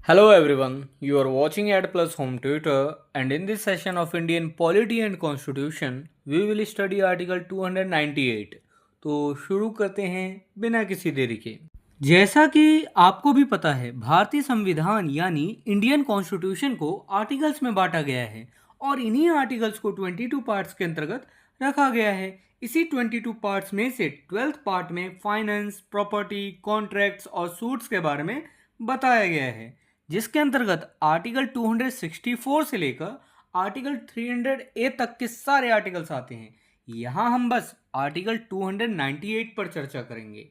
Hello everyone, you are watching Ad Plus Home Tutor, and in this session of Indian Polity and Constitution, we will study Article 298. तो शुरू करते हैं बिना किसी देरी के। जैसा कि आपको भी पता है, भारतीय संविधान यानी इंडियन कॉन्स्टिट्यूशन को आर्टिकल्स में बांटा गया है और इन्हीं आर्टिकल्स को 22 पार्ट्स के अंतर्गत रखा गया है। इसी 22 पार्ट्स में से 12th पार्ट में फाइनेंस, प्रॉपर्टी, कॉन्ट्रैक्ट्स और सूट्स के बारे में बताया गया है, जिसके अंतर्गत आर्टिकल 264 से लेकर आर्टिकल 300A तक के सारे आर्टिकल्स आते हैं। यहाँ हम बस आर्टिकल 298 पर चर्चा करेंगे।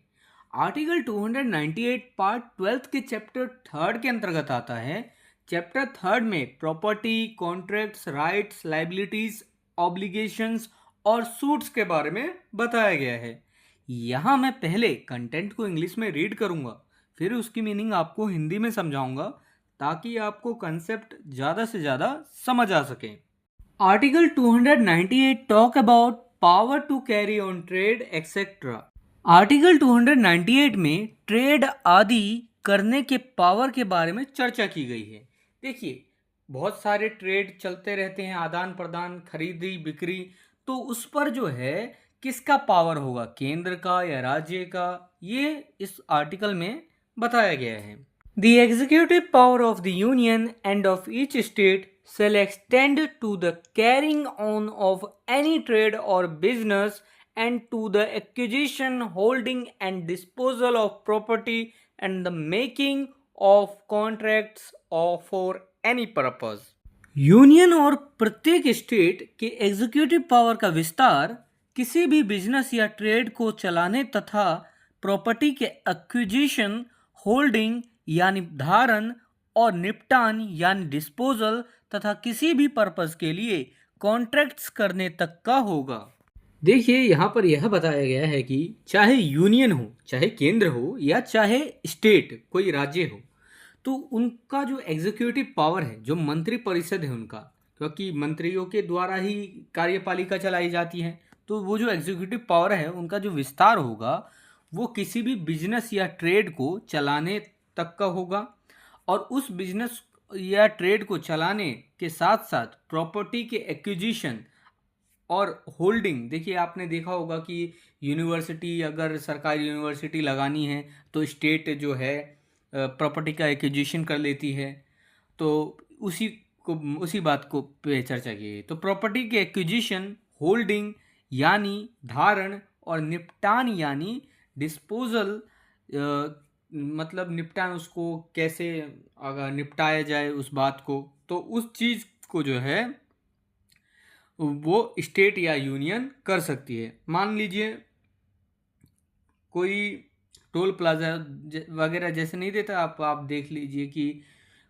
आर्टिकल 298 पार्ट 12 के चैप्टर 3 के अंतर्गत आता है। चैप्टर 3 में property, contracts, rights, liabilities, obligations और सूट्स के बारे में बताया गया है। यहाँ मैं पहले कंटेंट को इंग्लिश में रीड करूँगा, फिर उसकी मीनिंग आपको हिंदी में समझाऊंगा ताकि आपको कंसेप्ट ज़्यादा से ज़्यादा समझ आ सके। Article 298 talk about power to carry on trade etcetera. Article 298 में ट्रेड आदि करने के पावर के बारे में चर्चा की गई है। देखिए, बहुत सारे ट्रेड चलते रहते हैं, आदान प्रदान, खरीदी बिक्री, तो उस पर जो है किसका पावर होगा, केंद्र का या राज्य का, ये इस आर्टिकल में बताया गया है। The executive power of the union and of each state shall extend to the carrying on of any trade or business and to the acquisition, holding and disposal of property and the making of contracts or for any purpose. Union और प्रत्येक state के executive power का विस्तार किसी भी business या trade को चलाने तथा प्रॉपर्टी के एक्विजिशन, होल्डिंग यानी धारण और निपटान यानी डिस्पोजल तथा किसी भी पर्पस के लिए कॉन्ट्रैक्ट्स करने तक का होगा। देखिए, यहाँ पर यह बताया गया है कि चाहे यूनियन हो, चाहे केंद्र हो या चाहे स्टेट कोई राज्य हो, तो उनका जो एग्जीक्यूटिव पावर है, जो मंत्री परिषद है उनका, क्योंकि मंत्रियों के द्वारा ही कार्यपालिका चलाई जाती है, तो वो जो एग्जीक्यूटिव पावर है उनका जो विस्तार होगा वो किसी भी बिजनेस या ट्रेड को चलाने तक का होगा और उस बिजनेस या ट्रेड को चलाने के साथ साथ प्रॉपर्टी के एक्विजिशन और होल्डिंग। देखिए, आपने देखा होगा कि यूनिवर्सिटी, अगर सरकारी यूनिवर्सिटी लगानी है तो स्टेट जो है प्रॉपर्टी का एक्विजिशन कर लेती है, तो उसी बात को पे चर्चा की है। तो प्रॉपर्टी के एक्विजिशन, होल्डिंग यानी धारण और निपटान यानी डिस्पोजल, मतलब निपटान, उसको कैसे अगर निपटाया जाए उस बात को, तो उस चीज़ को जो है वो स्टेट या यूनियन कर सकती है। मान लीजिए कोई टोल प्लाजा वगैरह जैसे नहीं देता, आप देख लीजिए कि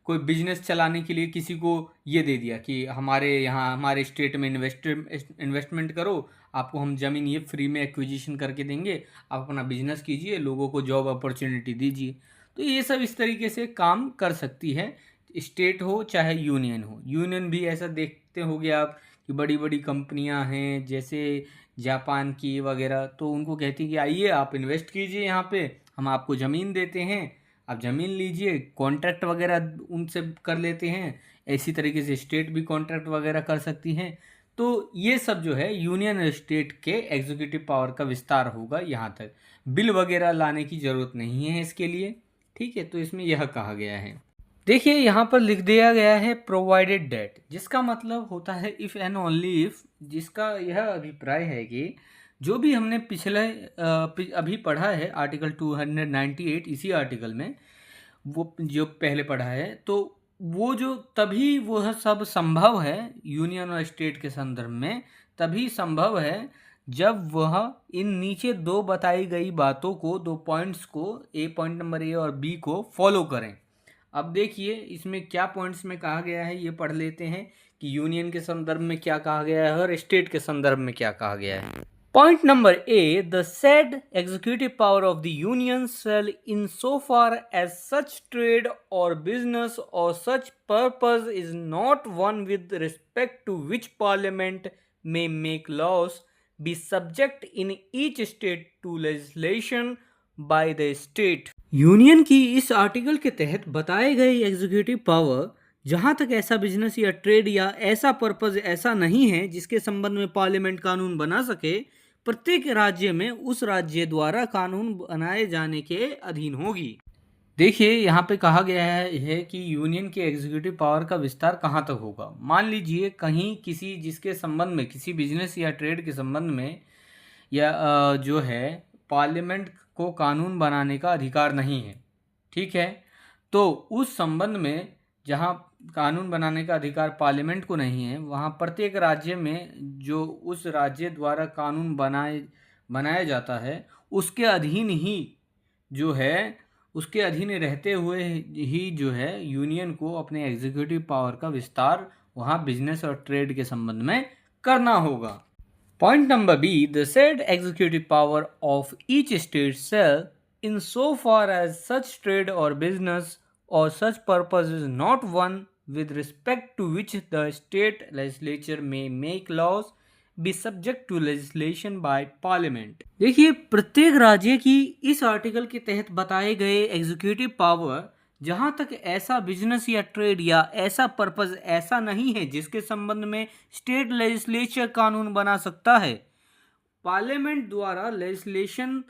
कोई बिजनेस चलाने के लिए किसी को ये दे दिया कि हमारे यहाँ हमारे स्टेट में इन्वेस्टमेंट करो, आपको हम ज़मीन ये फ्री में एक्विजिशन करके देंगे, आप अपना बिजनेस कीजिए, लोगों को जॉब अपॉर्चुनिटी दीजिए। तो ये सब इस तरीके से काम कर सकती है, स्टेट हो चाहे यूनियन हो। यूनियन भी ऐसा देखते होंगे आप कि बड़ी बड़ी कंपनियां हैं जैसे जापान की वगैरह, तो उनको कहती है कि आइए आप इन्वेस्ट कीजिए, यहाँ पे हम आपको ज़मीन देते हैं, आप ज़मीन लीजिए, कॉन्ट्रैक्ट वगैरह उनसे कर लेते हैं। इसी तरीके से स्टेट भी कॉन्ट्रैक्ट वगैरह कर सकती हैं। तो ये सब जो है यूनियन और स्टेट के एग्जीक्यूटिव पावर का विस्तार होगा। यहाँ तक बिल वगैरह लाने की ज़रूरत नहीं है इसके लिए, ठीक है। तो इसमें यह कहा गया है। देखिए, यहाँ पर लिख दिया गया है प्रोवाइडेड डेट, जिसका मतलब होता है इफ़ एंड ओनली इफ़, जिसका यह अभिप्राय है कि जो भी हमने पिछले अभी पढ़ा है आर्टिकल 298, इसी आर्टिकल में वो जो पहले पढ़ा है, तो वो जो तभी वह सब संभव है यूनियन और स्टेट के संदर्भ में, तभी संभव है जब वह इन नीचे दो बताई गई बातों को, दो पॉइंट्स को, पॉइंट नंबर ए और बी को फॉलो करें। अब देखिए इसमें क्या पॉइंट्स में कहा गया है, ये पढ़ लेते हैं कि यूनियन के संदर्भ में क्या कहा गया है और स्टेट के संदर्भ में क्या कहा गया है। Point number A, the said executive power of the union shall in so far as such trade or business or such purpose is not one with respect to which parliament may make laws be subject in each state to legislation by the state. Union की इस article के तहत बताए गए executive power जहां तक ऐसा business या ट्रेड या ऐसा पर्पज ऐसा नहीं है जिसके संबंध में पार्लियामेंट कानून बना सके, प्रत्येक राज्य में उस राज्य द्वारा कानून बनाए जाने के अधीन होगी। देखिए यहाँ पे कहा गया है कि यूनियन के एग्जीक्यूटिव पावर का विस्तार कहाँ तक होगा। मान लीजिए कहीं किसी जिसके संबंध में किसी बिजनेस या ट्रेड के संबंध में या जो है पार्लियामेंट को कानून बनाने का अधिकार नहीं है, ठीक है। तो उस संबंध में जहाँ कानून बनाने का अधिकार पार्लियामेंट को नहीं है, वहाँ प्रत्येक राज्य में जो उस राज्य द्वारा कानून बनाया जाता है उसके अधीन ही जो है उसके अधीन रहते हुए ही जो है यूनियन को अपने एग्जीक्यूटिव पावर का विस्तार वहाँ बिजनेस और ट्रेड के संबंध में करना होगा। Point number B, the said executive power of each state shall, in so far as such trade or business or such purpose is not one with respect to which the state legislature may make laws, be subject to legislation by parliament। देखिए प्रत्येक राज्य की इस article के तहत बताए गए executive power जहां तक ऐसा बिजनेस या ट्रेड या ऐसा पर्पस ऐसा नहीं है जिसके संबंध में स्टेट लेजिस्लेचर कानून बना सकता है, पार्लियामेंट द्वारा लेजिस्लेशन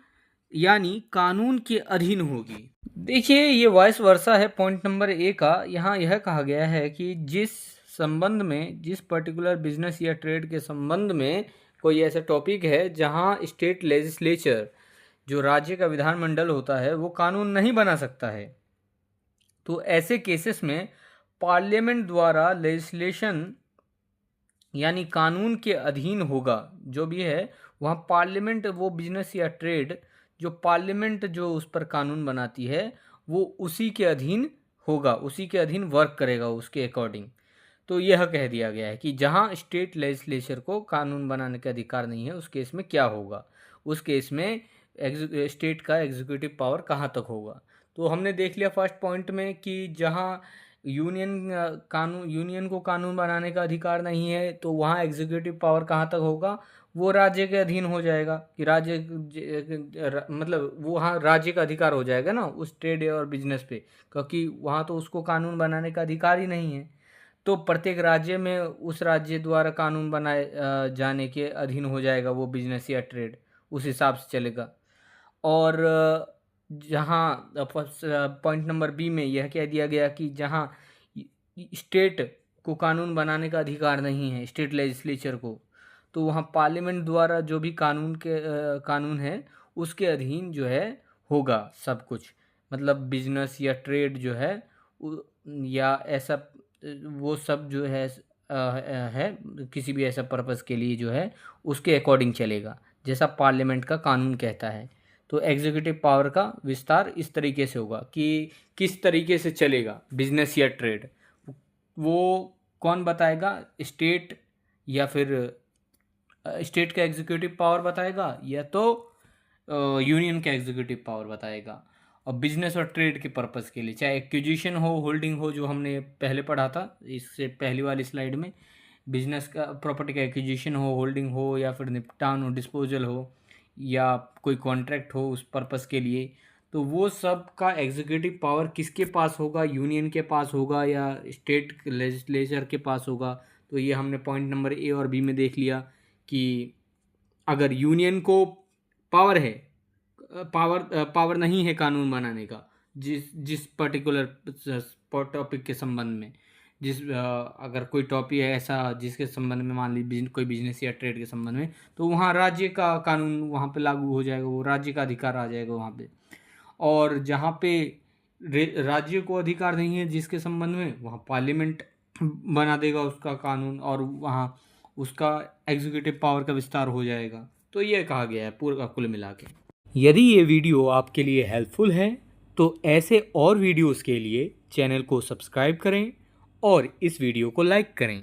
यानी कानून के अधीन होगी। देखिए ये वाइस वर्सा है पॉइंट नंबर ए का। यहाँ यह कहा गया है कि जिस संबंध में जिस पर्टिकुलर बिजनेस या ट्रेड के संबंध में कोई ऐसा टॉपिक है जहाँ स्टेट लेजिस्लेचर जो राज्य का विधानमंडल होता है वो कानून नहीं बना सकता है, तो ऐसे केसेस में पार्लियामेंट द्वारा लेजिस्लेशन यानी कानून के अधीन होगा। जो भी है वहाँ पार्लियामेंट वो बिजनेस या ट्रेड जो पार्लियामेंट जो उस पर कानून बनाती है वो उसी के अधीन होगा, उसी के अधीन वर्क करेगा उसके अकॉर्डिंग। तो यह कह दिया गया है कि जहाँ स्टेट लेजिस्लेचर को कानून बनाने का अधिकार नहीं है उस केस में क्या होगा, उस केस में स्टेट का एग्जीक्यूटिव पावर कहाँ तक होगा। तो हमने देख लिया फर्स्ट पॉइंट में कि जहाँ यूनियन को कानून बनाने का अधिकार नहीं है तो वहाँ एग्जीक्यूटिव पावर कहाँ तक होगा, वो राज्य के अधीन हो जाएगा कि मतलब वो वहाँ राज्य का अधिकार हो जाएगा ना उस ट्रेड और बिजनेस पे, क्योंकि वहाँ तो उसको कानून बनाने का अधिकार ही नहीं है। तो प्रत्येक राज्य में उस राज्य द्वारा कानून बनाए जाने के अधीन हो जाएगा वो बिजनेस या ट्रेड, उस हिसाब से चलेगा। और जहाँ पॉइंट नंबर बी में यह कह दिया गया कि जहाँ स्टेट को कानून बनाने का अधिकार नहीं है स्टेट लेजिस्लेचर को, तो वहाँ पार्लियामेंट द्वारा जो भी कानून है उसके अधीन जो है होगा सब कुछ। मतलब बिजनेस या ट्रेड जो है या ऐसा वो सब जो है किसी भी ऐसा पर्पस के लिए जो है उसके अकॉर्डिंग चलेगा जैसा पार्लियामेंट का कानून कहता है। तो एग्जीक्यूटिव पावर का विस्तार इस तरीके से होगा कि किस तरीके से चलेगा बिजनेस या ट्रेड, वो कौन बताएगा, स्टेट या फिर स्टेट का एग्जीक्यूटिव पावर बताएगा या तो यूनियन का एग्जीक्यूटिव पावर बताएगा। और बिजनेस और ट्रेड के पर्पस के लिए चाहे एक्विजिशन हो होल्डिंग हो, जो हमने पहले पढ़ा था इससे पहली वाली स्लाइड में, बिजनेस का प्रॉपर्टी का एक्विजिशन हो होल्डिंग हो या फिर निपटान हो डिस्पोजल हो या कोई कॉन्ट्रैक्ट हो उस पर्पस के लिए, तो वो सब का एग्जीक्यूटिव पावर किसके पास होगा, यूनियन के पास होगा या स्टेट लेजिस्लेचर के पास होगा। तो ये हमने पॉइंट नंबर ए और बी में देख लिया कि अगर यूनियन को पावर नहीं है कानून बनाने का जिस पर्टिकुलर टॉपिक के संबंध में, अगर कोई टॉपिक है ऐसा जिसके संबंध में मान लीजिए कोई बिजनेस या ट्रेड के संबंध में, तो वहाँ राज्य का कानून वहाँ पे लागू हो जाएगा, वो राज्य का अधिकार आ जाएगा वहाँ पे। और जहाँ पे राज्य को अधिकार नहीं है जिसके संबंध में, वहाँ पार्लियामेंट बना देगा उसका कानून और वहाँ उसका एग्जीक्यूटिव पावर का विस्तार हो जाएगा। तो ये कहा गया है पूरा कुल मिला के। यदि ये वीडियो आपके लिए हेल्पफुल है तो ऐसे और वीडियोस के लिए चैनल को सब्सक्राइब करें और इस वीडियो को लाइक करें।